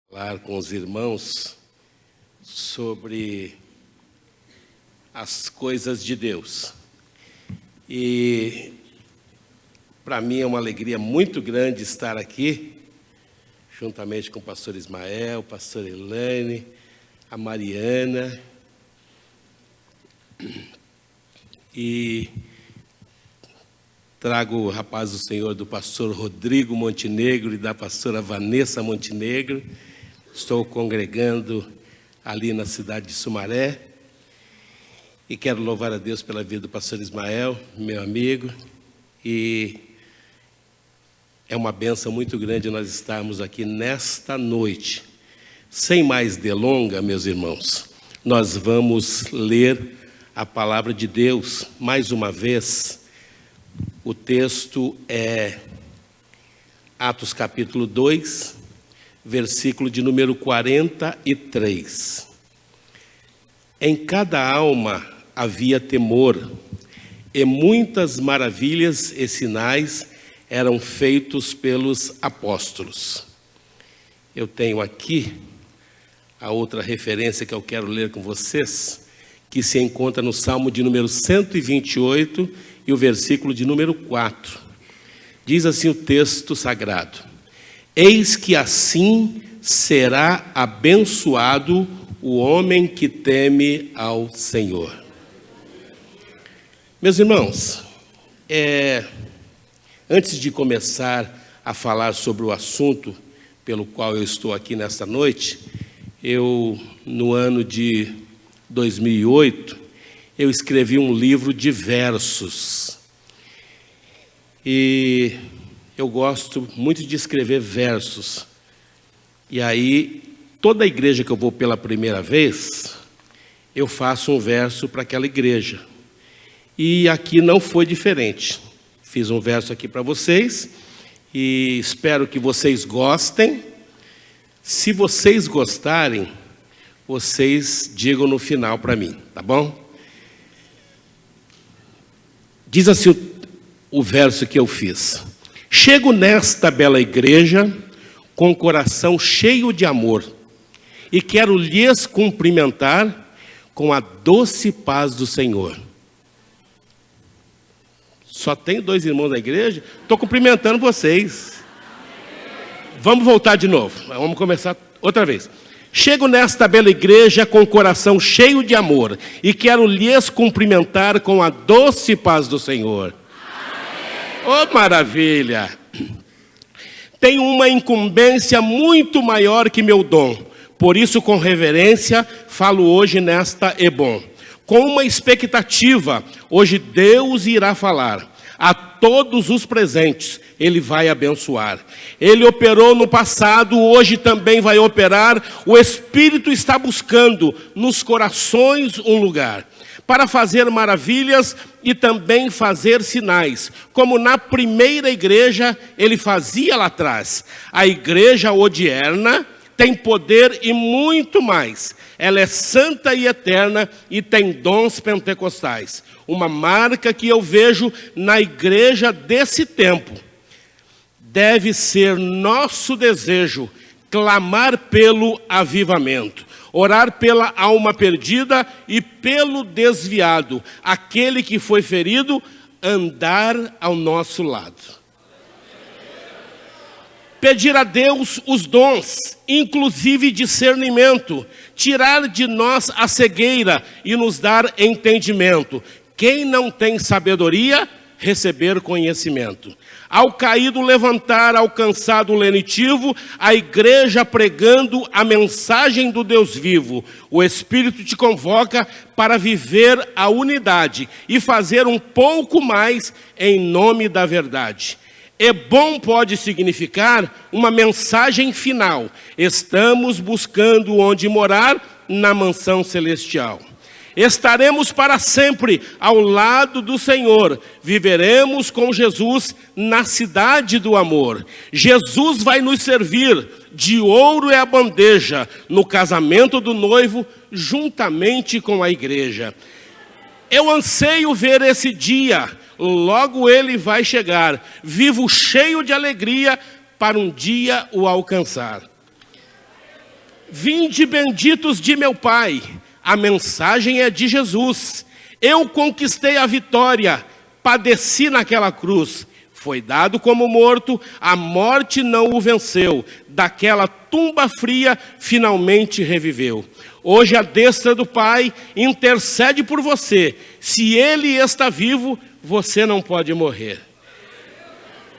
Falar com os irmãos sobre as coisas de Deus. E para mim é uma alegria muito grande estar aqui, juntamente com o pastor Ismael, o pastor Elaine, a Mariana. E trago o rapaz do Senhor do pastor Rodrigo Montenegro e da pastora Vanessa Montenegro. Estou congregando ali na cidade de Sumaré e quero louvar a Deus pela vida do pastor Ismael, meu amigo, e é uma bênção muito grande nós estarmos aqui nesta noite. Sem mais delonga, meus irmãos, nós vamos ler a palavra de Deus mais uma vez. O texto é Atos capítulo 2, versículo de número 43. Em cada alma havia temor, e muitas maravilhas e sinais eram feitos pelos apóstolos. Eu tenho aqui a outra referência que eu quero ler com vocês, que se encontra no Salmo de número 128 e o versículo de número 4. Diz assim o texto sagrado: Eis que assim será abençoado o homem que teme ao Senhor. Meus irmãos, antes de começar a falar sobre o assunto pelo qual eu estou aqui nesta noite, no ano de 2008, eu escrevi um livro de versos. E eu gosto muito de escrever versos. E aí, toda igreja que eu vou pela primeira vez, eu faço um verso para aquela igreja. E aqui não foi diferente. Fiz um verso aqui para vocês e espero que vocês gostem. Se vocês gostarem, vocês digam no final para mim, tá bom? Diz assim o verso que eu fiz: Chego nesta bela igreja com o coração cheio de amor e quero lhes cumprimentar com a doce paz do Senhor. Só tem 2 irmãos na igreja? Estou cumprimentando vocês. Vamos voltar de novo. Vamos começar outra vez. Chego nesta bela igreja com o coração cheio de amor e quero lhes cumprimentar com a doce paz do Senhor. Oh, maravilha! Tenho uma incumbência muito maior que meu dom. Por isso, com reverência, falo hoje nesta Ebom. Com uma expectativa, hoje Deus irá falar. A todos os presentes, Ele vai abençoar. Ele operou no passado, hoje também vai operar. O Espírito está buscando nos corações um lugar para fazer maravilhas e também fazer sinais, como na primeira igreja Ele fazia lá atrás. A igreja odierna tem poder e muito mais. Ela é santa e eterna e tem dons pentecostais. Uma marca que eu vejo na igreja desse tempo. Deve ser nosso desejo clamar pelo avivamento, orar pela alma perdida e pelo desviado, aquele que foi ferido, andar ao nosso lado. Pedir a Deus os dons, inclusive discernimento, tirar de nós a cegueira e nos dar entendimento. Quem não tem sabedoria, receber conhecimento. Ao caído levantar, ao cansado lenitivo, a igreja pregando a mensagem do Deus vivo. O Espírito te convoca para viver a unidade e fazer um pouco mais em nome da verdade. Ebom pode significar uma mensagem final. Estamos buscando onde morar na mansão celestial. Estaremos para sempre ao lado do Senhor. Viveremos com Jesus na cidade do amor. Jesus vai nos servir, de ouro é a bandeja, no casamento do noivo, juntamente com a igreja. Eu anseio ver esse dia, logo ele vai chegar, vivo cheio de alegria para um dia o alcançar. Vinde benditos de meu Pai. A mensagem é de Jesus. Eu conquistei a vitória, padeci naquela cruz. Foi dado como morto, a morte não o venceu. Daquela tumba fria, finalmente reviveu. Hoje a destra do Pai intercede por você. Se Ele está vivo, você não pode morrer.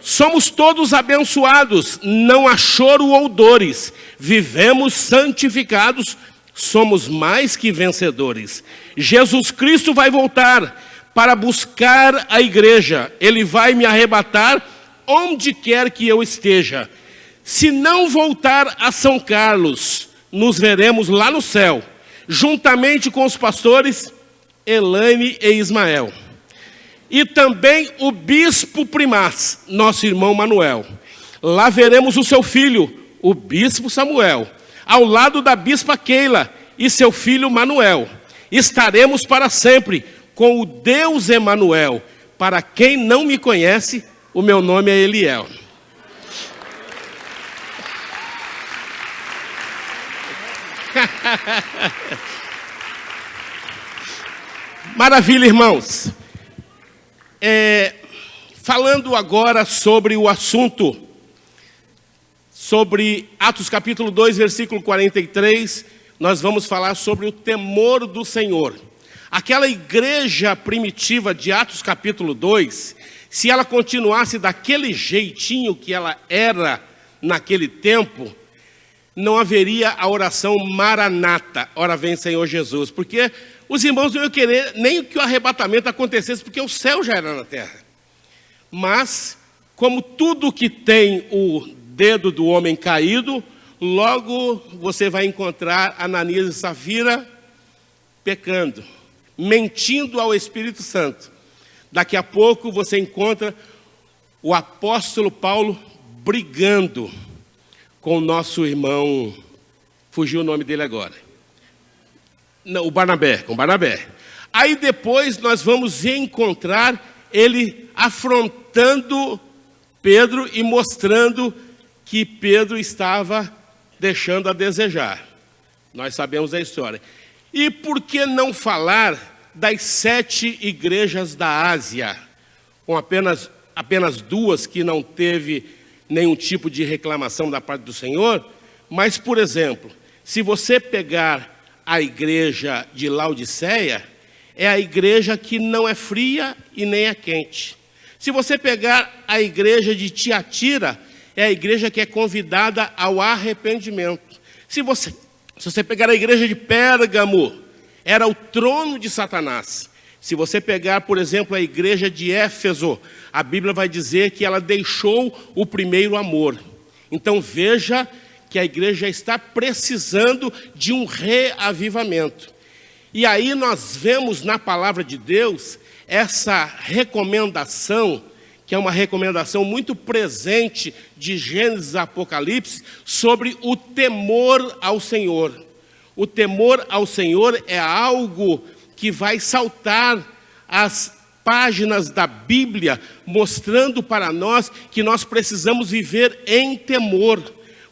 Somos todos abençoados, não há choro ou dores. Vivemos santificados, somos mais que vencedores. Jesus Cristo vai voltar para buscar a igreja. Ele vai me arrebatar onde quer que eu esteja. Se não voltar a São Carlos, nos veremos lá no céu, juntamente com os pastores Elaine e Ismael. E também o bispo primaz, nosso irmão Manuel. Lá veremos o seu filho, o bispo Samuel, ao lado da bispa Keila e seu filho Manuel. Estaremos para sempre com o Deus Emanuel. Para quem não me conhece, o meu nome é Eliel. Maravilha, irmãos. Falando agora sobre o assunto, sobre Atos capítulo 2, versículo 43, nós vamos falar sobre o temor do Senhor. Aquela igreja primitiva de Atos capítulo 2, se ela continuasse daquele jeitinho que ela era naquele tempo, não haveria a oração Maranata, ora vem Senhor Jesus, porque os irmãos não iam querer nem que o arrebatamento acontecesse, porque o céu já era na terra. Mas, como tudo que tem o dedo do homem caído, logo você vai encontrar Ananias e Safira pecando, mentindo ao Espírito Santo. Daqui a pouco você encontra o apóstolo Paulo brigando com o nosso irmão, fugiu o nome dele agora. Não, com Barnabé. Aí depois nós vamos encontrar ele afrontando Pedro e mostrando que Pedro estava deixando a desejar. Nós sabemos a história. E por que não falar das 7 igrejas da Ásia, com apenas 2 que não teve nenhum tipo de reclamação da parte do Senhor? Mas, por exemplo, se você pegar a igreja de Laodiceia, é a igreja que não é fria e nem é quente. Se você pegar a igreja de Tiatira, é a igreja que é convidada ao arrependimento. Se você pegar a igreja de Pérgamo, era o trono de Satanás. Se você pegar, por exemplo, a igreja de Éfeso, a Bíblia vai dizer que ela deixou o primeiro amor. Então veja que a igreja está precisando de um reavivamento. E aí nós vemos na palavra de Deus essa recomendação, que é uma recomendação muito presente de Gênesis a Apocalipse, sobre o temor ao Senhor. O temor ao Senhor é algo que vai saltar as páginas da Bíblia, mostrando para nós que nós precisamos viver em temor,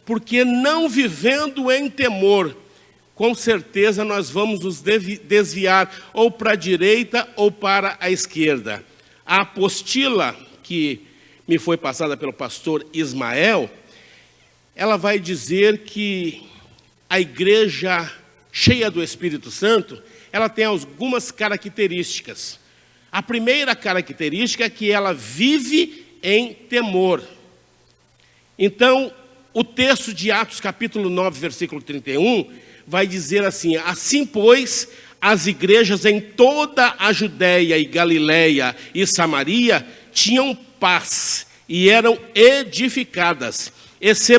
porque não vivendo em temor, com certeza nós vamos nos desviar ou para a direita ou para a esquerda. A apostila que me foi passada pelo pastor Ismael, ela vai dizer que a igreja cheia do Espírito Santo, ela tem algumas características. A primeira característica é que ela vive em temor. Então, o texto de Atos capítulo 9, versículo 31, vai dizer assim: assim, pois, as igrejas em toda a Judéia e Galiléia e Samaria tinham paz e eram edificadas, e se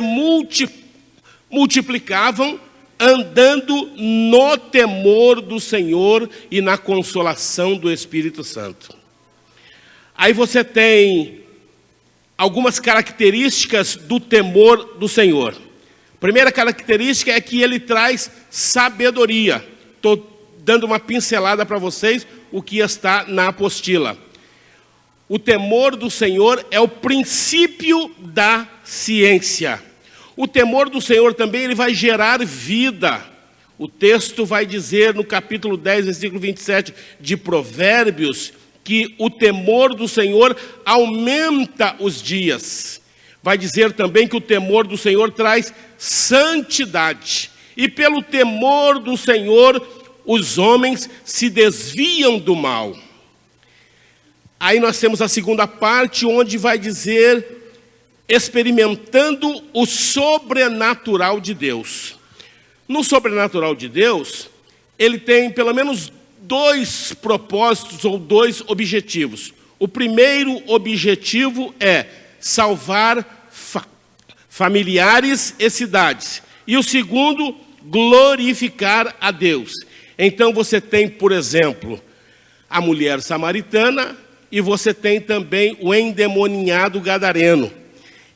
multiplicavam, andando no temor do Senhor e na consolação do Espírito Santo. Aí você tem algumas características do temor do Senhor. A primeira característica é que ele traz sabedoria. Estou dando uma pincelada para vocês o que está na apostila. O temor do Senhor é o princípio da ciência. O temor do Senhor também, ele vai gerar vida. O texto vai dizer no capítulo 10, versículo 27 de Provérbios, que o temor do Senhor aumenta os dias. Vai dizer também que o temor do Senhor traz santidade. E pelo temor do Senhor, os homens se desviam do mal. Aí nós temos a segunda parte, onde vai dizer, experimentando o sobrenatural de Deus. No sobrenatural de Deus, ele tem pelo menos 2 propósitos ou 2 objetivos. O primeiro objetivo é salvar familiares e cidades. E o segundo, glorificar a Deus. Então você tem, por exemplo, a mulher samaritana e você tem também o endemoniado gadareno.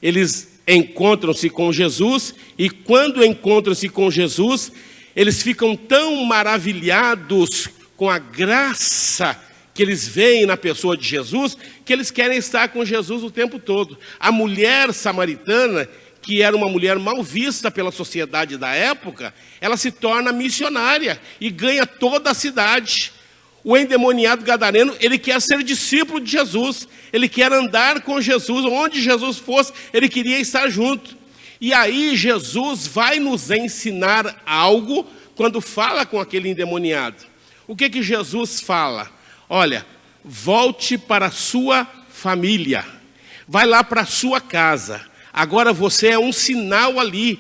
Eles encontram-se com Jesus e quando encontram-se com Jesus, eles ficam tão maravilhados com a graça que eles veem na pessoa de Jesus, que eles querem estar com Jesus o tempo todo. A mulher samaritana, que era uma mulher mal vista pela sociedade da época, ela se torna missionária e ganha toda a cidade. O endemoniado gadareno, ele quer ser discípulo de Jesus, ele quer andar com Jesus, onde Jesus fosse, ele queria estar junto. E aí Jesus vai nos ensinar algo quando fala com aquele endemoniado. O que Jesus fala? Olha, volte para a sua família, vai lá para a sua casa. Agora você é um sinal ali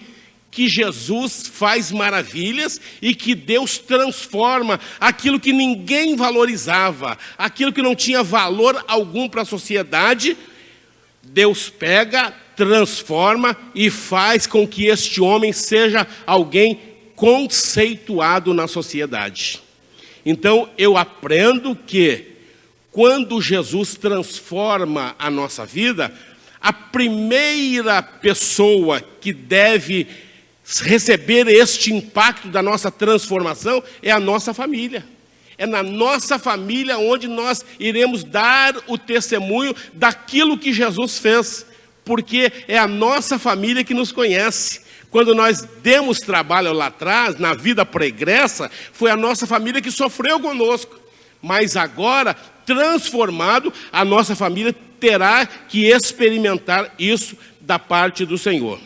que Jesus faz maravilhas e que Deus transforma aquilo que ninguém valorizava, aquilo que não tinha valor algum para a sociedade. Deus pega, transforma e faz com que este homem seja alguém conceituado na sociedade. Então eu aprendo que quando Jesus transforma a nossa vida, a primeira pessoa que deve receber este impacto da nossa transformação é a nossa família. É na nossa família onde nós iremos dar o testemunho daquilo que Jesus fez, porque é a nossa família que nos conhece. Quando nós demos trabalho lá atrás, na vida pregressa, foi a nossa família que sofreu conosco. Mas agora, transformado, a nossa família terá que experimentar isso da parte do Senhor.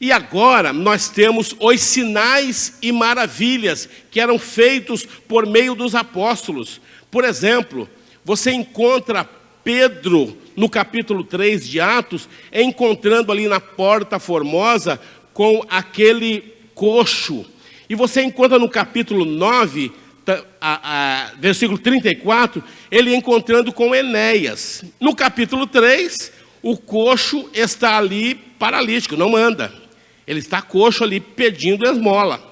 E agora nós temos os sinais e maravilhas que eram feitos por meio dos apóstolos. Por exemplo, você encontra Pedro no capítulo 3 de Atos, encontrando ali na Porta Formosa com aquele coxo. E você encontra no capítulo 9, versículo 34, ele encontrando com Enéas. No capítulo 3, o coxo está ali paralítico, não anda. Ele está coxo ali pedindo esmola.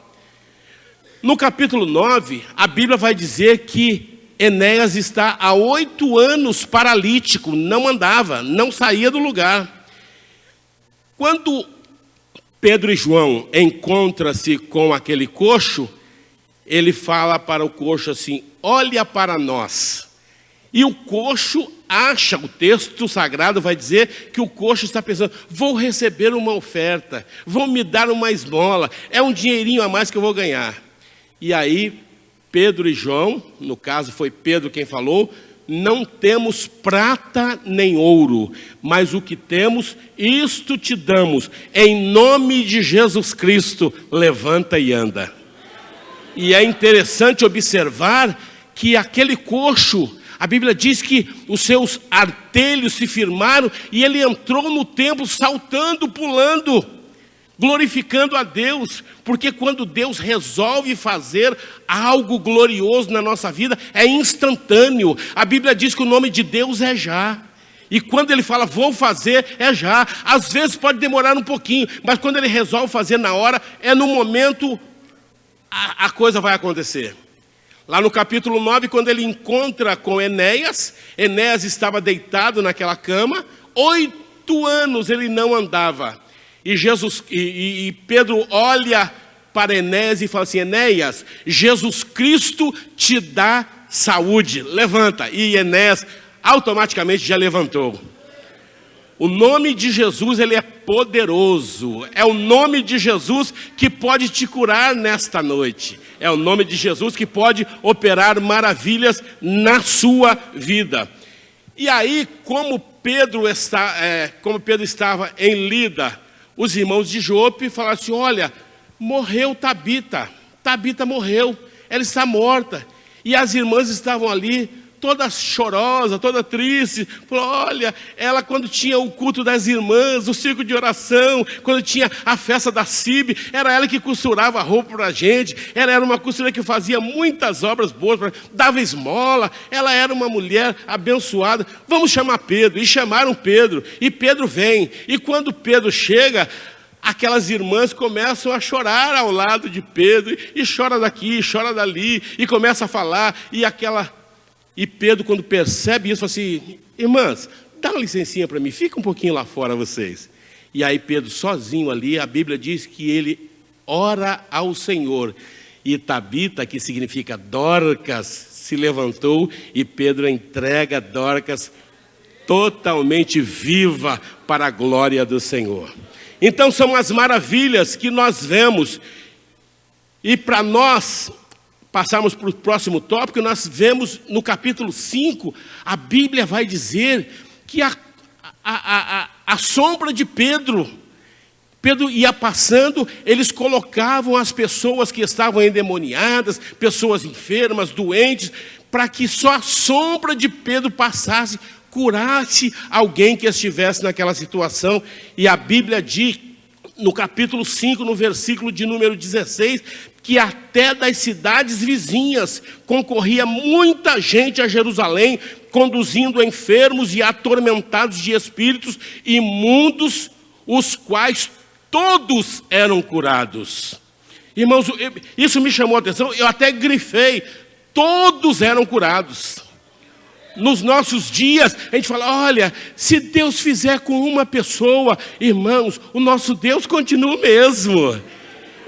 No capítulo 9, a Bíblia vai dizer que Enéas está há 8 anos paralítico, não andava, não saía do lugar. Quando Pedro e João encontram-se com aquele coxo, ele fala para o coxo assim, olha para nós. E o coxo acha, o texto sagrado vai dizer que o coxo está pensando, vou receber uma oferta, vão me dar uma esmola, é um dinheirinho a mais que eu vou ganhar. E aí Pedro e João, no caso foi Pedro quem falou, não temos prata nem ouro, mas o que temos, isto te damos, em nome de Jesus Cristo, levanta e anda. E é interessante observar que aquele coxo, a Bíblia diz que os seus artelhos se firmaram e ele entrou no templo saltando, pulando, glorificando a Deus, porque quando Deus resolve fazer algo glorioso na nossa vida, é instantâneo. A Bíblia diz que o nome de Deus é já. E quando ele fala, vou fazer, é já. Às vezes pode demorar um pouquinho, mas quando ele resolve fazer na hora, é no momento, a coisa vai acontecer. Lá no capítulo 9, quando ele encontra com Enéas, Enéas estava deitado naquela cama, 8 anos ele não andava. E Pedro olha para Enéas e fala assim, Enéas, Jesus Cristo te dá saúde, levanta. E Enéas automaticamente já levantou. O nome de Jesus, ele é poderoso. É o nome de Jesus que pode te curar nesta noite. É o nome de Jesus que pode operar maravilhas na sua vida. E aí, como Pedro estava em Lida, os irmãos de Jope falaram assim: olha, morreu Tabita. Tabita morreu, ela está morta. E as irmãs estavam ali, toda chorosa, toda triste. Falou: olha, ela quando tinha o culto das irmãs, o círculo de oração, quando tinha a festa da CIB, era ela que costurava a roupa para a gente. Ela era uma costureira que fazia muitas obras boas, dava esmola. Ela era uma mulher abençoada. Vamos chamar Pedro. E chamaram Pedro. E Pedro vem. E quando Pedro chega, aquelas irmãs começam a chorar ao lado de Pedro. E chora daqui, chora dali. E começa a falar. E Pedro, quando percebe isso, fala assim: irmãs, dá uma licencinha para mim, fica um pouquinho lá fora vocês. E aí Pedro, sozinho ali, a Bíblia diz que ele ora ao Senhor. E Tabita, que significa Dorcas, se levantou e Pedro entrega Dorcas totalmente viva para a glória do Senhor. Então são as maravilhas que nós vemos. E para nós passarmos para o próximo tópico, nós vemos no capítulo 5, a Bíblia vai dizer que a sombra de Pedro ia passando, eles colocavam as pessoas que estavam endemoniadas, pessoas enfermas, doentes, para que só a sombra de Pedro passasse, curasse alguém que estivesse naquela situação. E a Bíblia diz, no capítulo 5, no versículo de número 16, que até das cidades vizinhas concorria muita gente a Jerusalém, conduzindo enfermos e atormentados de espíritos imundos, os quais todos eram curados. Irmãos, isso me chamou a atenção, eu até grifei: todos eram curados. Nos nossos dias, a gente fala: olha, se Deus fizer com uma pessoa, irmãos, o nosso Deus continua o mesmo.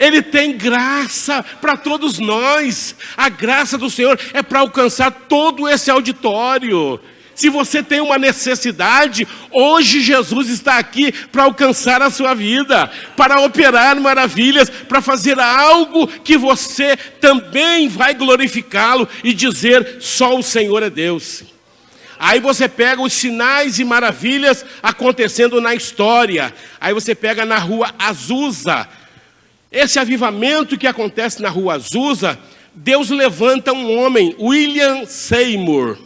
Ele tem graça para todos nós. A graça do Senhor é para alcançar todo esse auditório. Se você tem uma necessidade, hoje Jesus está aqui para alcançar a sua vida, para operar maravilhas, para fazer algo que você também vai glorificá-lo e dizer: só o Senhor é Deus. Aí você pega os sinais e maravilhas acontecendo na história. Aí você pega na rua Azusa. Esse avivamento que acontece na rua Azusa, Deus levanta um homem, William Seymour.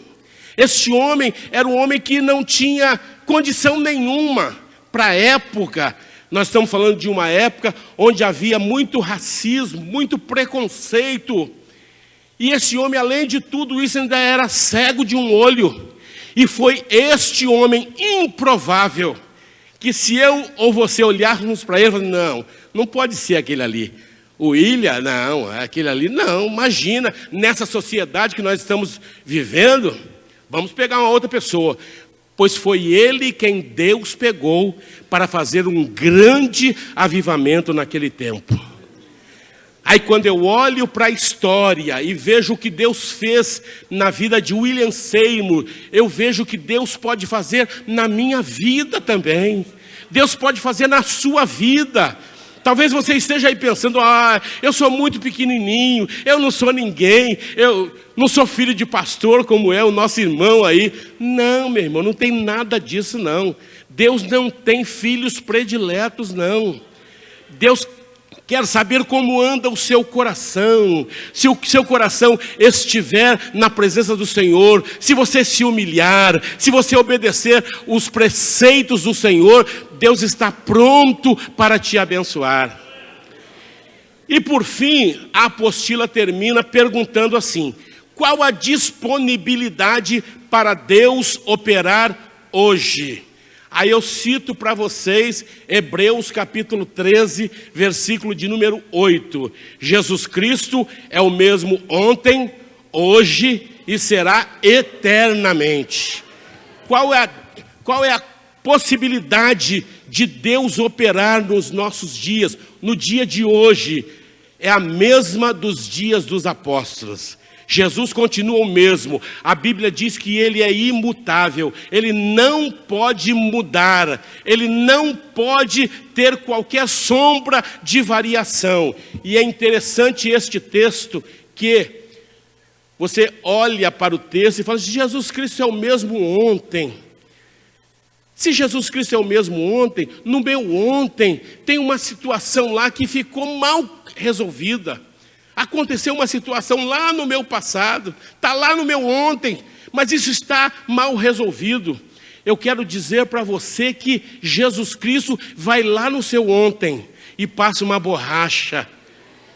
Este homem era um homem que não tinha condição nenhuma para a época. Nós estamos falando de uma época onde havia muito racismo, muito preconceito. E esse homem, além de tudo isso, ainda era cego de um olho. E foi este homem improvável, que se eu ou você olharmos para ele, não pode ser aquele ali. O William, não, aquele ali, não. Imagina, nessa sociedade que nós estamos vivendo, vamos pegar uma outra pessoa. Pois foi ele quem Deus pegou para fazer um grande avivamento naquele tempo. Aí quando eu olho para a história e vejo o que Deus fez na vida de William Seymour, eu vejo o que Deus pode fazer na minha vida também. Deus pode fazer na sua vida. Talvez você esteja aí pensando: eu sou muito pequenininho, eu não sou ninguém, eu não sou filho de pastor como é o nosso irmão aí. Não, meu irmão, não tem nada disso não. Deus não tem filhos prediletos não. Deus quer saber como anda o seu coração. Se o seu coração estiver na presença do Senhor, se você se humilhar, se você obedecer os preceitos do Senhor, Deus está pronto para te abençoar. E por fim, a apostila termina perguntando assim: qual a disponibilidade para Deus operar hoje? Aí eu cito para vocês Hebreus capítulo 13, versículo de número 8. Jesus Cristo é o mesmo ontem, hoje e será eternamente. Qual é a possibilidade de Deus operar nos nossos dias, no dia de hoje? É a mesma dos dias dos apóstolos. Jesus continua o mesmo. A Bíblia diz que Ele é imutável. Ele não pode mudar. Ele não pode ter qualquer sombra de variação. E é interessante este texto que você olha para o texto e fala: Jesus Cristo é o mesmo ontem. Se Jesus Cristo é o mesmo ontem, no meu ontem tem uma situação lá que ficou mal resolvida. Aconteceu uma situação lá no meu passado, está lá no meu ontem, mas isso está mal resolvido. Eu quero dizer para você que Jesus Cristo vai lá no seu ontem e passa uma borracha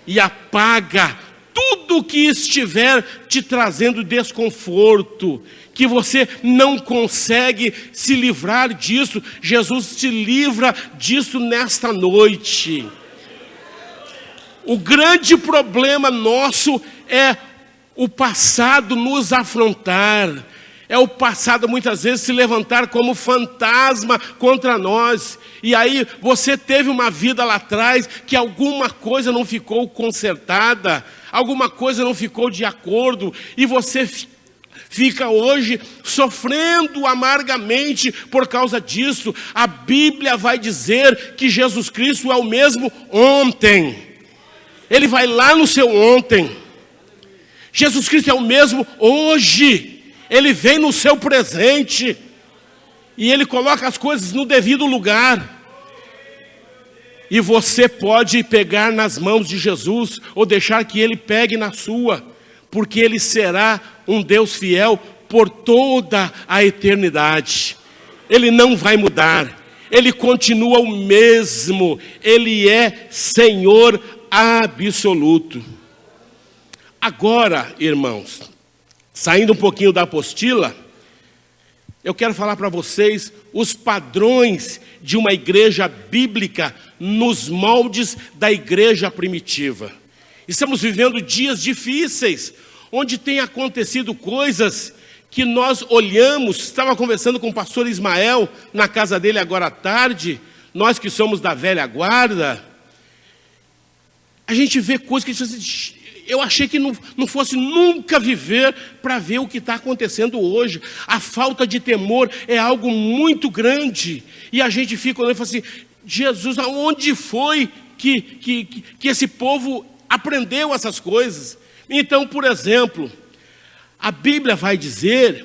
e apaga tudo que estiver te trazendo desconforto, que você não consegue se livrar disso. Jesus te livra disso nesta noite. O grande problema nosso é o passado nos afrontar, é o passado muitas vezes se levantar como fantasma contra nós. E aí você teve uma vida lá atrás que alguma coisa não ficou consertada, alguma coisa não ficou de acordo, e você fica hoje sofrendo amargamente por causa disso. A Bíblia vai dizer que Jesus Cristo é o mesmo ontem. Ele vai lá no seu ontem. Jesus Cristo é o mesmo hoje. Ele vem no seu presente. E Ele coloca as coisas no devido lugar. E você pode pegar nas mãos de Jesus, ou deixar que Ele pegue na sua, porque Ele será um Deus fiel por toda a eternidade. Ele não vai mudar. Ele continua o mesmo. Ele é Senhor absoluto. Agora, irmãos, saindo um pouquinho da apostila, eu quero falar para vocês os padrões de uma igreja bíblica nos moldes da igreja primitiva. Estamos vivendo dias difíceis, onde tem acontecido coisas que nós olhamos. Estava conversando com o pastor Ismael na casa dele agora à tarde, nós que somos da velha guarda. A gente vê coisas que eu achei que não fosse nunca viver para ver o que está acontecendo hoje. A falta de temor é algo muito grande. E a gente fica olhando e fala assim: Jesus, aonde foi que esse povo aprendeu essas coisas? Então, por exemplo, a Bíblia vai dizer,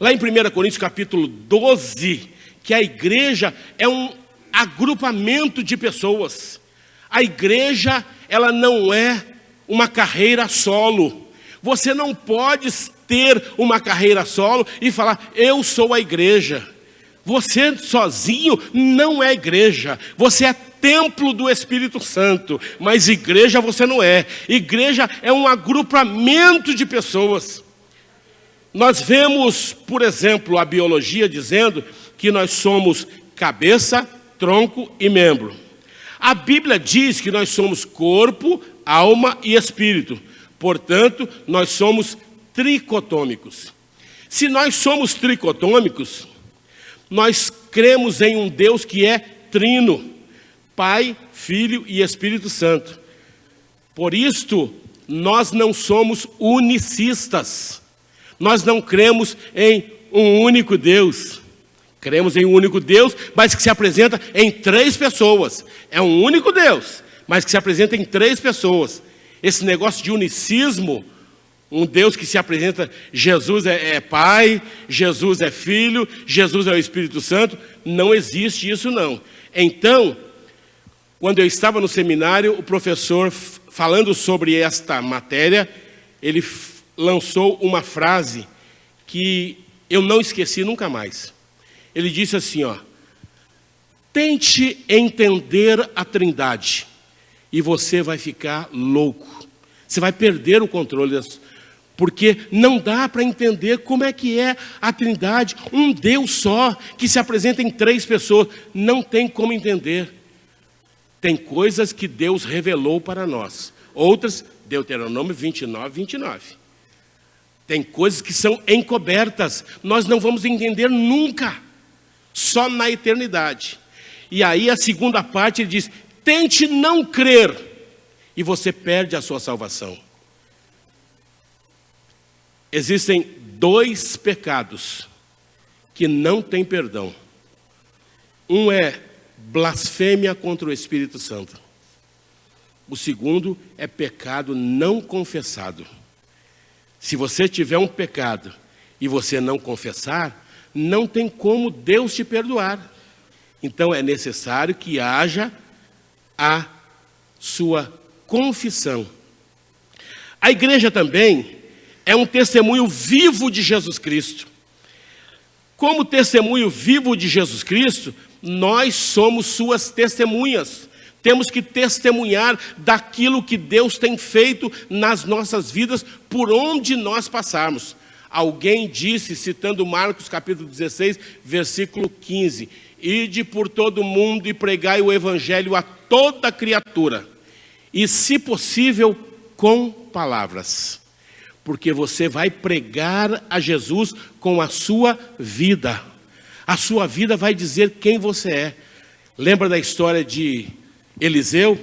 lá em 1 Coríntios capítulo 12, que a igreja é um agrupamento de pessoas. A igreja, ela não é uma carreira solo. Você não pode ter uma carreira solo e falar: eu sou a igreja. Você sozinho não é igreja. Você é templo do Espírito Santo, mas igreja você não é. Igreja é um agrupamento de pessoas. Nós vemos, por exemplo, a biologia dizendo que nós somos cabeça, tronco e membro. A Bíblia diz que nós somos corpo, alma e espírito. Portanto, nós somos tricotômicos. Se nós somos tricotômicos, nós cremos em um Deus que é trino: Pai, Filho e Espírito Santo. Por isto, nós não somos unicistas. Nós não cremos em um único Deus. Cremos em um único Deus, mas que se apresenta em 3 pessoas. É um único Deus, mas que se apresenta em 3 pessoas. Esse negócio de unicismo, um Deus que se apresenta, Jesus é Pai, Jesus é Filho, Jesus é o Espírito Santo, não existe isso não. Então, quando eu estava no seminário, o professor, falando sobre esta matéria, ele lançou uma frase que eu não esqueci nunca mais. Ele disse assim, tente entender a Trindade e você vai ficar louco. Você vai perder o controle, porque não dá para entender como é que é a Trindade. Um Deus só, que se apresenta em 3 pessoas, não tem como entender. Tem coisas que Deus revelou para nós. Outras, Deuteronômio 29, 29. Tem coisas que são encobertas, nós não vamos entender nunca. Só na eternidade. E aí a segunda parte ele diz: tente não crer e você perde a sua salvação. Existem 2 pecados que não têm perdão. Um é blasfêmia contra o Espírito Santo. O segundo é pecado não confessado. Se você tiver um pecado e você não confessar, não tem como Deus te perdoar. Então é necessário que haja a sua confissão. A igreja também é um testemunho vivo de Jesus Cristo. Como testemunho vivo de Jesus Cristo, nós somos suas testemunhas. Temos que testemunhar daquilo que Deus tem feito nas nossas vidas, por onde nós passarmos. Alguém disse, citando Marcos capítulo 16, versículo 15, ide por todo o mundo e pregai o evangelho a toda criatura, e se possível, com palavras. Porque você vai pregar a Jesus com a sua vida. A sua vida vai dizer quem você é. Lembra da história de Eliseu?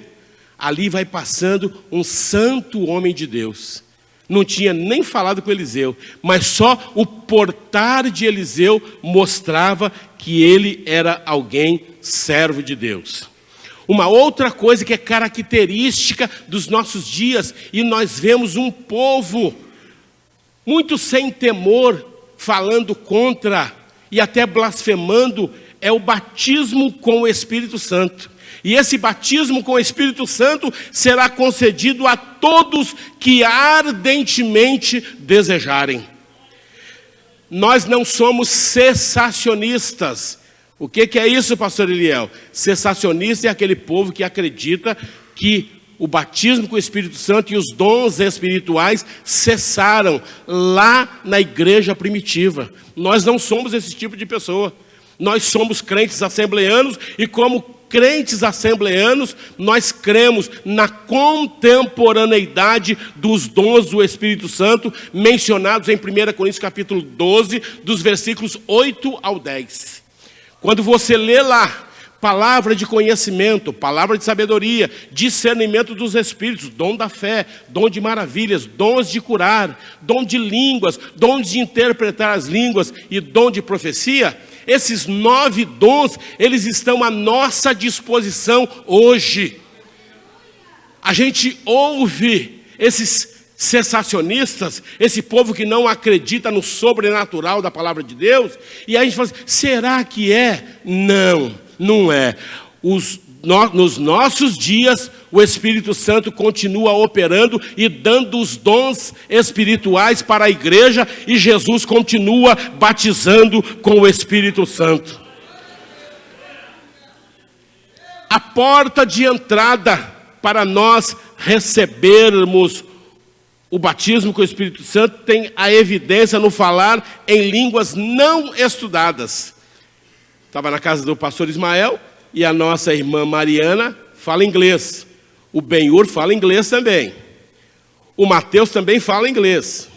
Ali vai passando um santo homem de Deus. Não tinha nem falado com Eliseu, mas só o portar de Eliseu mostrava que ele era alguém servo de Deus. Uma outra coisa que é característica dos nossos dias, e nós vemos um povo muito sem temor, falando contra e até blasfemando, é o batismo com o Espírito Santo. E esse batismo com o Espírito Santo será concedido a todos que ardentemente desejarem. Nós não somos cessacionistas. O que é isso, pastor Eliel? Cessacionista é aquele povo que acredita que o batismo com o Espírito Santo e os dons espirituais cessaram lá na igreja primitiva. Nós não somos esse tipo de pessoa. Nós somos crentes assembleanos e, como crentes assembleanos, nós cremos na contemporaneidade dos dons do Espírito Santo mencionados em 1 Coríntios capítulo 12, dos versículos 8 ao 10. Quando você lê lá, palavra de conhecimento, palavra de sabedoria, discernimento dos espíritos, dom da fé, dom de maravilhas, dons de curar, dom de línguas, dom de interpretar as línguas e dom de profecia, esses 9 dons, eles estão à nossa disposição hoje. A gente ouve esses cessacionistas, esse povo que não acredita no sobrenatural da palavra de Deus, e aí a gente fala assim, será que é? Não, não é. Nos nossos dias, o Espírito Santo continua operando e dando os dons espirituais para a igreja, e Jesus continua batizando com o Espírito Santo. A porta de entrada para nós recebermos o batismo com o Espírito Santo tem a evidência no falar em línguas não estudadas. Estava na casa do pastor Ismael e a nossa irmã Mariana fala inglês. O Benhur fala inglês também. O Mateus também fala inglês.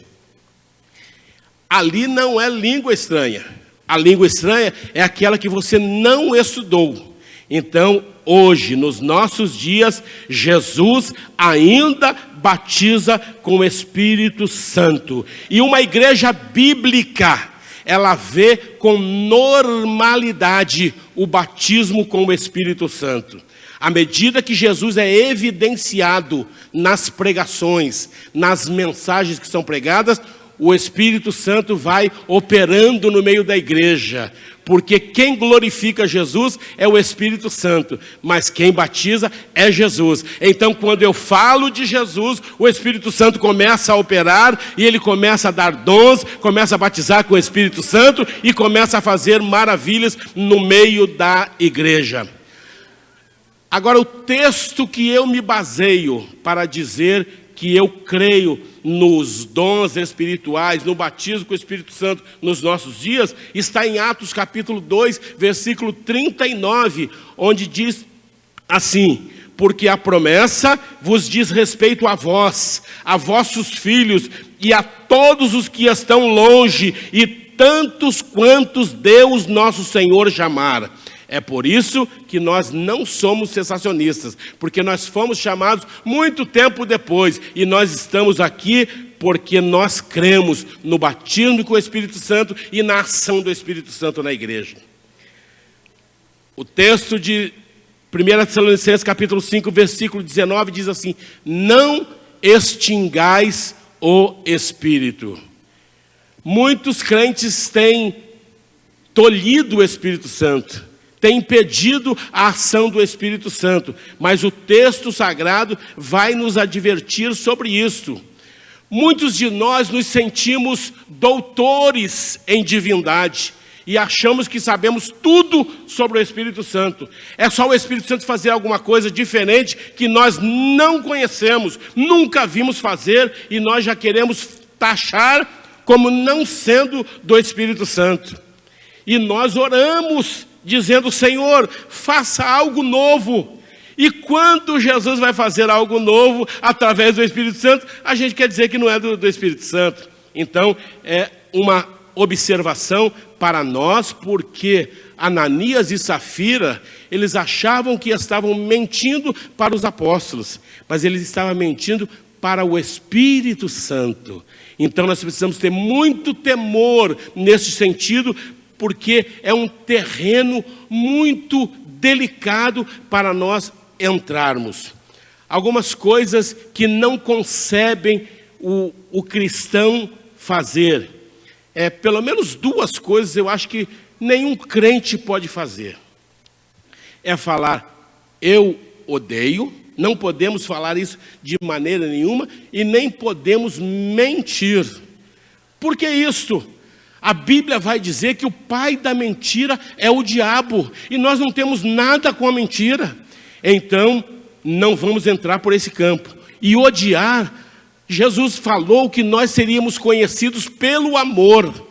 Ali não é língua estranha. A língua estranha é aquela que você não estudou. Então, hoje, nos nossos dias, Jesus ainda batiza com o Espírito Santo. E uma igreja bíblica, ela vê com normalidade o batismo com o Espírito Santo. À medida que Jesus é evidenciado nas pregações, nas mensagens que são pregadas, o Espírito Santo vai operando no meio da igreja. Porque quem glorifica Jesus é o Espírito Santo, mas quem batiza é Jesus. Então, quando eu falo de Jesus, o Espírito Santo começa a operar, e ele começa a dar dons, começa a batizar com o Espírito Santo, e começa a fazer maravilhas no meio da igreja. Agora, o texto que eu me baseio para dizer que eu creio nos dons espirituais, no batismo com o Espírito Santo nos nossos dias, está em Atos capítulo 2, versículo 39, onde diz assim: porque a promessa vos diz respeito a vós, a vossos filhos e a todos os que estão longe, e tantos quantos Deus nosso Senhor chamar. É por isso que nós não somos cessacionistas, porque nós fomos chamados muito tempo depois, e nós estamos aqui porque nós cremos no batismo com o Espírito Santo e na ação do Espírito Santo na igreja. O texto de 1 Tessalonicenses capítulo 5, versículo 19 diz assim: não extingais o Espírito. Muitos crentes têm tolhido o Espírito Santo, têm impedido a ação do Espírito Santo, mas o texto sagrado vai nos advertir sobre isso. Muitos de nós nos sentimos doutores em divindade e achamos que sabemos tudo sobre o Espírito Santo. É só o Espírito Santo fazer alguma coisa diferente que nós não conhecemos, nunca vimos fazer, e nós já queremos taxar como não sendo do Espírito Santo. E nós oramos dizendo: Senhor, faça algo novo. E quando Jesus vai fazer algo novo através do Espírito Santo, a gente quer dizer que não é do Espírito Santo. Então, é uma observação para nós, porque Ananias e Safira, eles achavam que estavam mentindo para os apóstolos, mas eles estavam mentindo para o Espírito Santo. Então nós precisamos ter muito temor nesse sentido, porque é um terreno muito delicado para nós entrarmos. Algumas coisas que não concebem o cristão fazer. Pelo menos duas coisas eu acho que nenhum crente pode fazer. É falar: eu odeio. Não podemos falar isso de maneira nenhuma, e nem podemos mentir. Por que isso? A Bíblia vai dizer que o pai da mentira é o diabo, e nós não temos nada com a mentira. Então, não vamos entrar por esse campo. E odiar, Jesus falou que nós seríamos conhecidos pelo amor.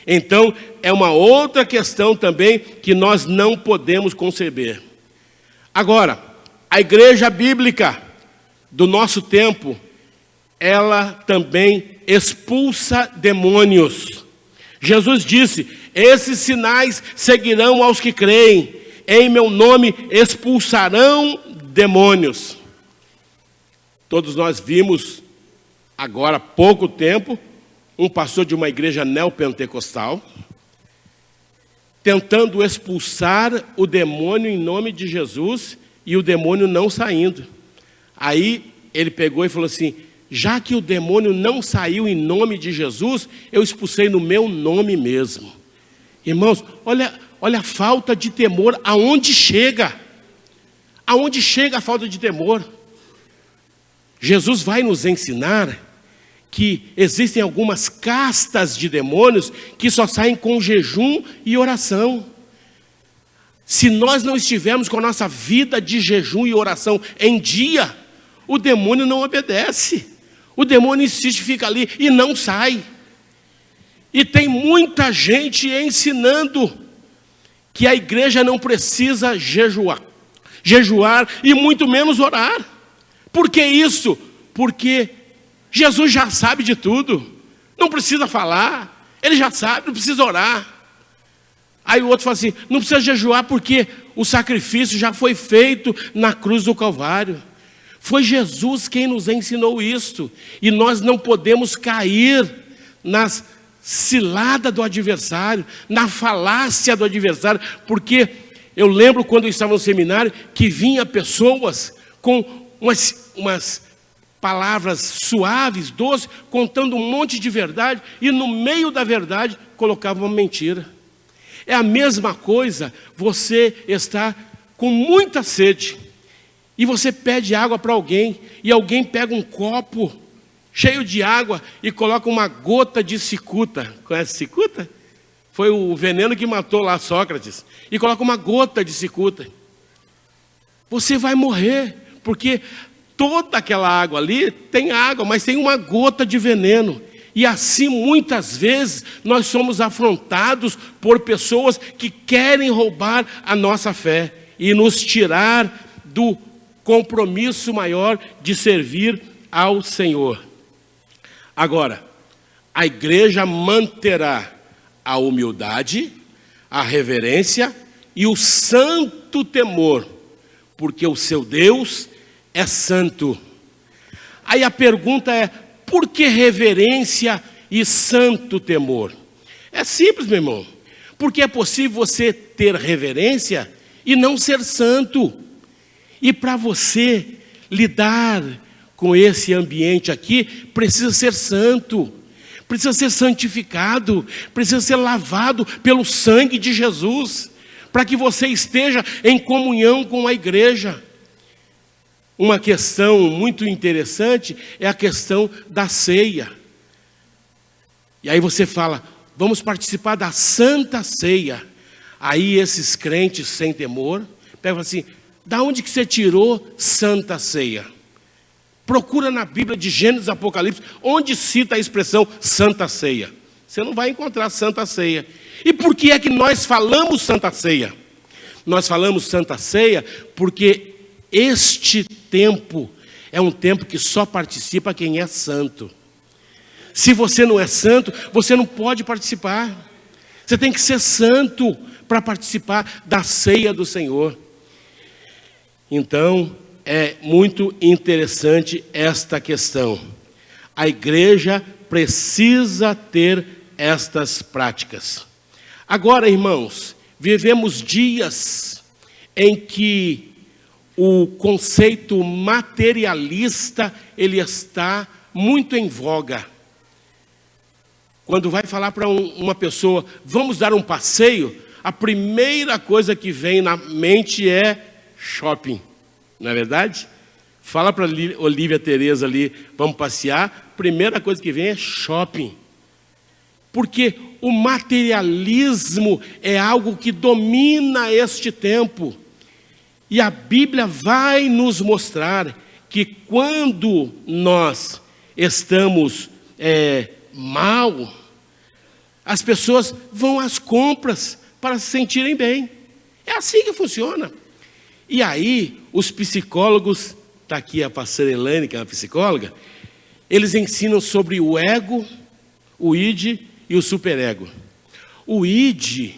Então, é uma outra questão também que nós não podemos conceber. Agora, a igreja bíblica do nosso tempo, ela também expulsa demônios. Jesus disse: esses sinais seguirão aos que creem, em meu nome expulsarão demônios. Todos nós vimos, agora há pouco tempo, um pastor de uma igreja neopentecostal tentando expulsar o demônio em nome de Jesus, e o demônio não saindo. Aí ele pegou e falou assim: já que o demônio não saiu em nome de Jesus, eu expulsei no meu nome mesmo. Irmãos, olha a falta de temor, aonde chega? Aonde chega a falta de temor? Jesus vai nos ensinar que existem algumas castas de demônios que só saem com jejum e oração. Se nós não estivermos com a nossa vida de jejum e oração em dia, o demônio não obedece. O demônio insiste, fica ali e não sai. E tem muita gente ensinando que a igreja não precisa jejuar e muito menos orar. Por que isso? Porque Jesus já sabe de tudo, não precisa falar, ele já sabe, não precisa orar. Aí o outro fala assim: não precisa jejuar porque o sacrifício já foi feito na cruz do Calvário. Foi Jesus quem nos ensinou isso, e nós não podemos cair nas ciladas do adversário, na falácia do adversário, porque eu lembro quando eu estava no seminário que vinha pessoas com umas palavras suaves, doces, contando um monte de verdade, e no meio da verdade colocava uma mentira. É a mesma coisa, você está com muita sede, e você pede água para alguém, e alguém pega um copo cheio de água e coloca uma gota de cicuta. Conhece cicuta? Foi o veneno que matou lá Sócrates. E coloca uma gota de cicuta. Você vai morrer, porque toda aquela água ali tem água, mas tem uma gota de veneno. E assim, muitas vezes, nós somos afrontados por pessoas que querem roubar a nossa fé e nos tirar do compromisso maior de servir ao Senhor. Agora, a igreja manterá a humildade, a reverência e o santo temor, porque o seu Deus é santo. Aí a pergunta é: Por que reverência e santo temor? É simples, meu irmão. Porque é possível você ter reverência e não ser santo. E para você lidar com esse ambiente aqui, precisa ser santo, precisa ser santificado, precisa ser lavado pelo sangue de Jesus, para que você esteja em comunhão com a igreja. Uma questão muito interessante é a questão da ceia. E aí você fala, vamos participar da Santa Ceia. Aí esses crentes sem temor pegam assim, da onde que você tirou Santa Ceia? Procura na Bíblia de Gênesis e Apocalipse, onde cita a expressão Santa Ceia. Você não vai encontrar Santa Ceia. E por que é que nós falamos Santa Ceia? Nós falamos Santa Ceia porque este tempo é um tempo que só participa quem é santo. Se você não é santo, você não pode participar. Você tem que ser santo para participar da ceia do Senhor. Então, é muito interessante esta questão. A igreja precisa ter estas práticas. Agora, irmãos, vivemos dias em que o conceito materialista ele está muito em voga. Quando vai falar para uma pessoa, vamos dar um passeio, a primeira coisa que vem na mente é shopping, não é verdade? Fala para Olívia Tereza ali, vamos passear, primeira coisa que vem é shopping. Porque o materialismo é algo que domina este tempo. E a Bíblia vai nos mostrar que quando nós estamos mal, as pessoas vão às compras para se sentirem bem. É assim que funciona. E aí, os psicólogos, está aqui a pastora Elaine, que é uma psicóloga, eles ensinam sobre o ego, o id e o superego. O id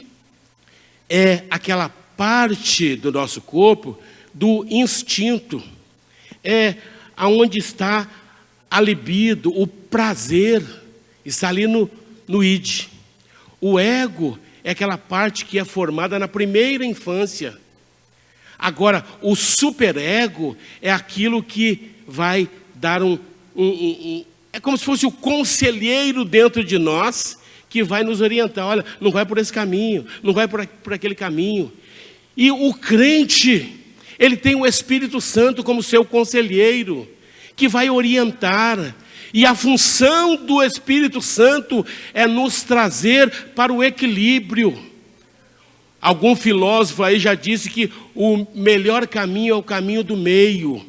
é aquela parte do nosso corpo do instinto. É aonde está a libido, o prazer, está ali no id. O ego é aquela parte que é formada na primeira infância. Agora, o superego é aquilo que vai dar é como se fosse o conselheiro dentro de nós, que vai nos orientar. Olha, não vai por esse caminho, não vai por aquele caminho. E o crente, ele tem o Espírito Santo como seu conselheiro, que vai orientar. E a função do Espírito Santo é nos trazer para o equilíbrio. Algum filósofo aí já disse que o melhor caminho é o caminho do meio.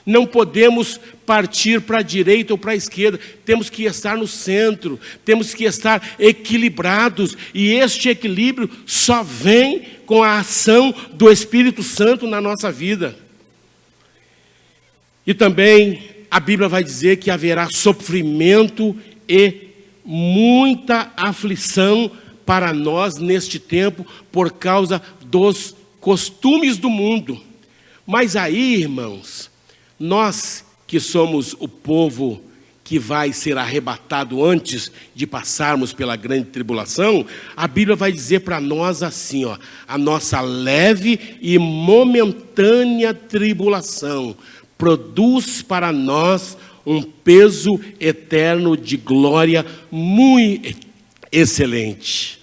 Não podemos partir para a direita ou para a esquerda. Temos que estar no centro. Temos que estar equilibrados. E este equilíbrio só vem com a ação do Espírito Santo na nossa vida. E também a Bíblia vai dizer que haverá sofrimento e muita aflição para nós neste tempo por causa dos costumes do mundo. Mas aí, irmãos, nós que somos o povo que vai ser arrebatado antes de passarmos pela grande tribulação, a Bíblia vai dizer para nós assim, ó, a nossa leve e momentânea tribulação produz para nós um peso eterno de glória muito excelente.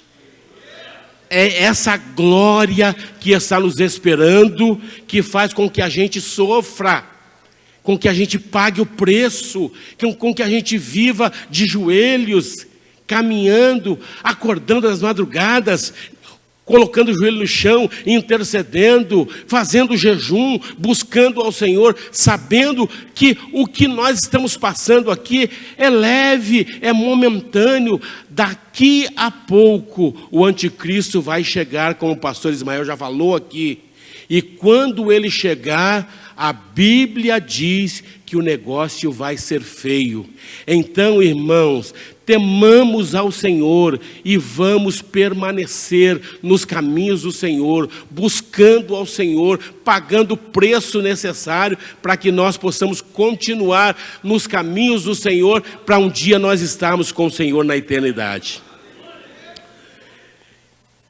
É essa glória que está nos esperando, que faz com que a gente sofra, com que a gente pague o preço, com que a gente viva de joelhos, caminhando, acordando às madrugadas, colocando o joelho no chão, intercedendo, fazendo jejum, buscando ao Senhor, sabendo que o que nós estamos passando aqui é leve, é momentâneo. Daqui a pouco o anticristo vai chegar, como o pastor Ismael já falou aqui. E quando ele chegar, a Bíblia diz que o negócio vai ser feio. Então, irmãos, temamos ao Senhor e vamos permanecer nos caminhos do Senhor, buscando ao Senhor, pagando o preço necessário para que nós possamos continuar nos caminhos do Senhor, para um dia nós estarmos com o Senhor na eternidade.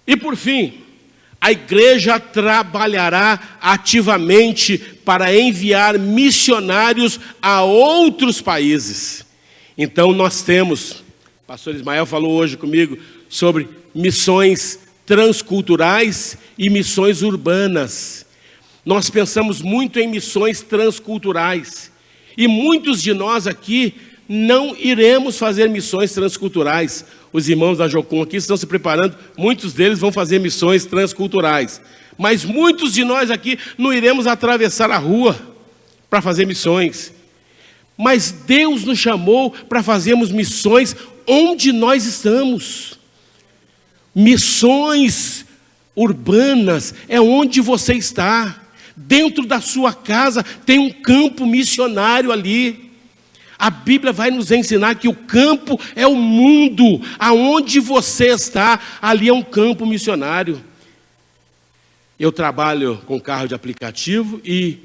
E por fim, a igreja trabalhará ativamente para enviar missionários a outros países. Então nós temos, o pastor Ismael falou hoje comigo sobre missões transculturais e missões urbanas. Nós pensamos muito em missões transculturais. E muitos de nós aqui não iremos fazer missões transculturais. Os irmãos da Jocum aqui estão se preparando, muitos deles vão fazer missões transculturais. Mas muitos de nós aqui não iremos atravessar a rua para fazer missões. Mas Deus nos chamou para fazermos missões onde nós estamos. Missões urbanas é onde você está. Dentro da sua casa tem um campo missionário ali. A Bíblia vai nos ensinar que o campo é o mundo. Aonde você está, ali é um campo missionário. Eu trabalho com carro de aplicativo e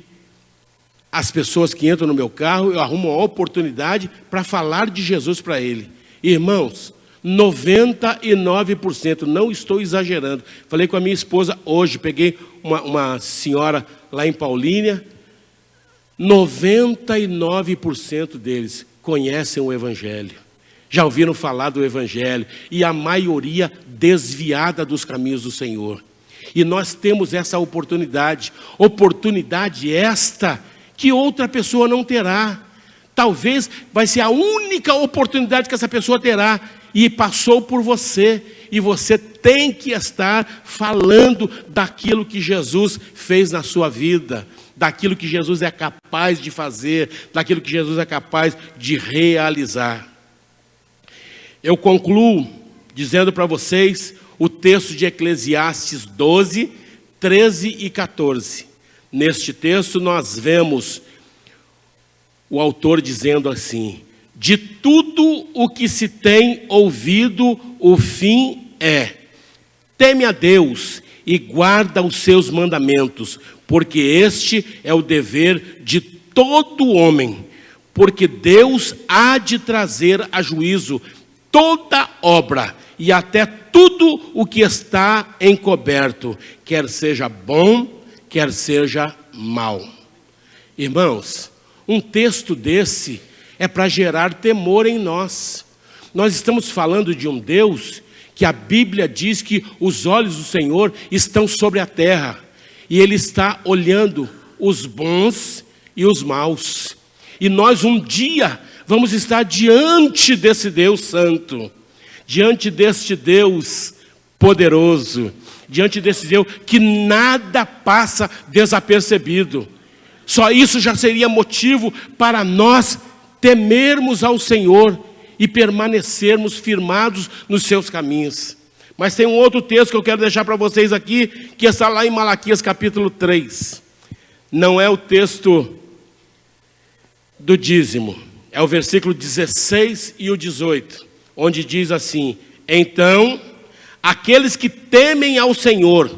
as pessoas que entram no meu carro, eu arrumo uma oportunidade para falar de Jesus para ele. Irmãos, 99%, não estou exagerando. Falei com a minha esposa hoje, peguei uma senhora lá em Paulínia, 99% deles conhecem o Evangelho. Já ouviram falar do Evangelho, e a maioria desviada dos caminhos do Senhor. E nós temos essa oportunidade esta que outra pessoa não terá. Talvez vai ser a única oportunidade que essa pessoa terá, e passou por você, e você tem que estar falando daquilo que Jesus fez na sua vida, daquilo que Jesus é capaz de fazer, daquilo que Jesus é capaz de realizar. Eu concluo dizendo para vocês o texto de Eclesiastes 12, 13 e 14. Neste texto nós vemos o autor dizendo assim: de tudo o que se tem ouvido, o fim é: teme a Deus e guarda os seus mandamentos, porque este é o dever de todo homem, porque Deus há de trazer a juízo toda obra e até tudo o que está encoberto, quer seja bom, quer seja mal. Irmãos, um texto desse é para gerar temor em nós. Nós estamos falando de um Deus que a Bíblia diz que os olhos do Senhor estão sobre a terra, e Ele está olhando os bons e os maus. E nós um dia vamos estar diante desse Deus santo, diante deste Deus poderoso, diante desse Deus que nada passa desapercebido. Só isso já seria motivo para nós temermos ao Senhor e permanecermos firmados nos seus caminhos. Mas tem um outro texto que eu quero deixar para vocês aqui, que está lá em Malaquias capítulo 3. Não é o texto do dízimo, é o versículo 16 e o 18, onde diz assim: então, aqueles que temem ao Senhor,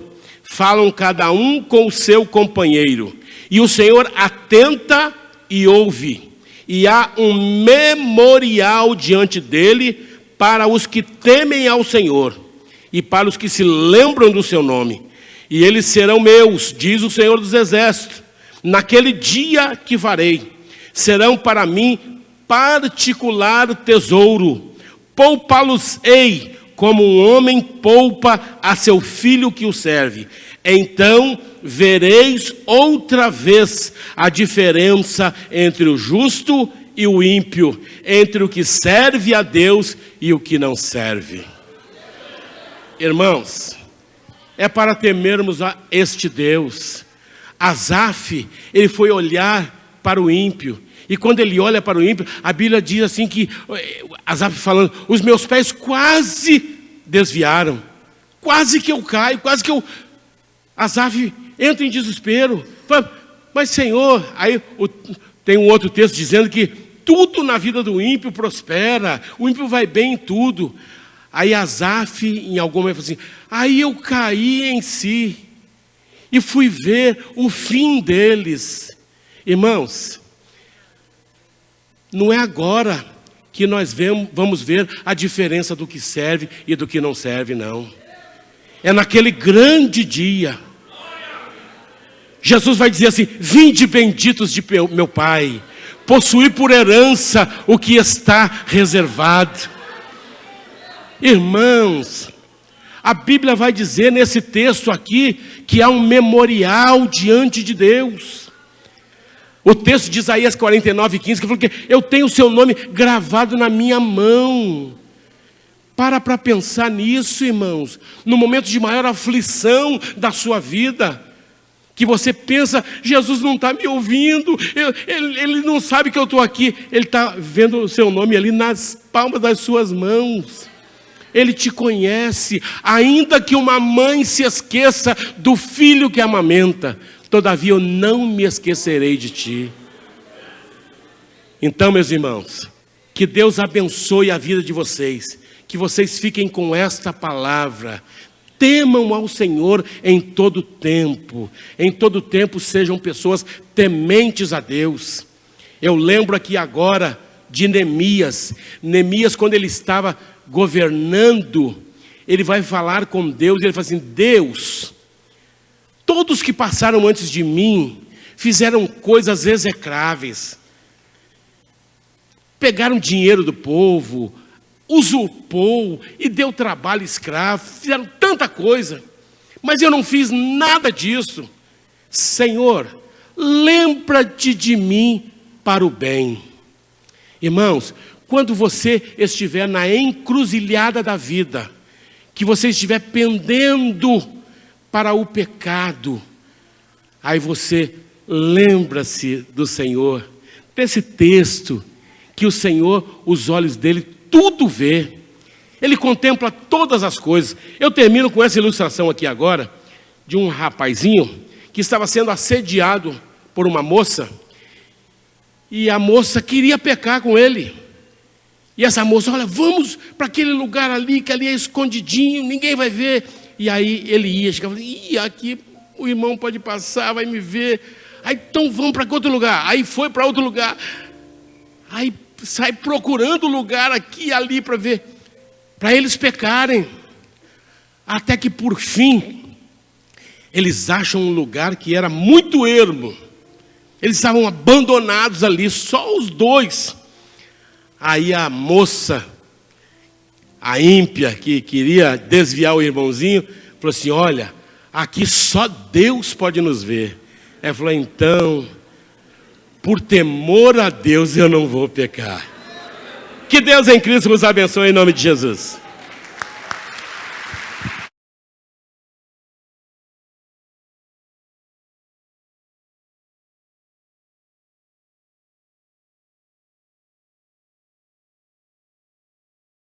falam cada um com o seu companheiro, e o Senhor atenta e ouve, e há um memorial diante dele para os que temem ao Senhor, e para os que se lembram do seu nome. E eles serão meus, diz o Senhor dos Exércitos, naquele dia que farei. Serão para mim particular tesouro. Poupá-los-ei, como um homem poupa a seu filho que o serve. Então vereis outra vez a diferença entre o justo e o ímpio, entre o que serve a Deus e o que não serve. Irmãos, é para temermos a este Deus. Asaf, ele foi olhar para o ímpio, e quando ele olha para o ímpio, a Bíblia diz assim que, Asaf falando, os meus pés quase desviaram, quase que eu caio, quase que eu... Asaf entra em desespero, fala, mas Senhor, aí tem um outro texto dizendo que tudo na vida do ímpio prospera, o ímpio vai bem em tudo. Aí Asaf, em algum momento, falou assim: aí eu caí em si e fui ver o fim deles. Irmãos, não é agora que nós vamos ver a diferença do que serve e do que não serve, não. É naquele grande dia. Jesus vai dizer assim: vinde benditos de meu Pai, possuir por herança o que está reservado. Irmãos, a Bíblia vai dizer nesse texto aqui que há um memorial diante de Deus. O texto de Isaías 49:15, que falou que eu tenho o seu nome gravado na minha mão. Para pensar nisso, irmãos, no momento de maior aflição da sua vida, que você pensa: Jesus não está me ouvindo, ele não sabe que eu estou aqui. Ele está vendo o seu nome ali nas palmas das suas mãos. Ele te conhece. Ainda que uma mãe se esqueça do filho que amamenta, todavia eu não me esquecerei de ti. Então, meus irmãos, que Deus abençoe a vida de vocês, que vocês fiquem com esta palavra. Temam ao Senhor em todo tempo sejam pessoas tementes a Deus. Eu lembro aqui agora de Neemias, quando ele estava governando, ele vai falar com Deus, ele fala assim: Deus, todos que passaram antes de mim fizeram coisas execráveis, pegaram dinheiro do povo, usurpou e deu trabalho escravo, fizeram tanta coisa, mas eu não fiz nada disso. Senhor, lembra-te de mim para o bem. Irmãos, quando você estiver na encruzilhada da vida, que você estiver pendendo para o pecado, aí você lembra-se do Senhor, desse texto, que o Senhor, os olhos dele tudo vê, ele contempla todas as coisas. Eu termino com essa ilustração aqui agora, de um rapazinho que estava sendo assediado por uma moça, e a moça queria pecar com ele. E essa moça: olha, vamos para aquele lugar ali, que ali é escondidinho, ninguém vai ver. E aí ele ia, chegava: ih, aqui o irmão pode passar, vai me ver. Aí então vamos para outro lugar. Aí foi para outro lugar. Aí sai procurando lugar aqui e ali para ver, para eles pecarem. Até que por fim, eles acham um lugar que era muito ermo. Eles estavam abandonados ali, só os dois. Aí a moça, a ímpia, que queria desviar o irmãozinho, falou assim: olha, aqui só Deus pode nos ver. Ela falou: então, por temor a Deus eu não vou pecar. Que Deus em Cristo nos abençoe em nome de Jesus.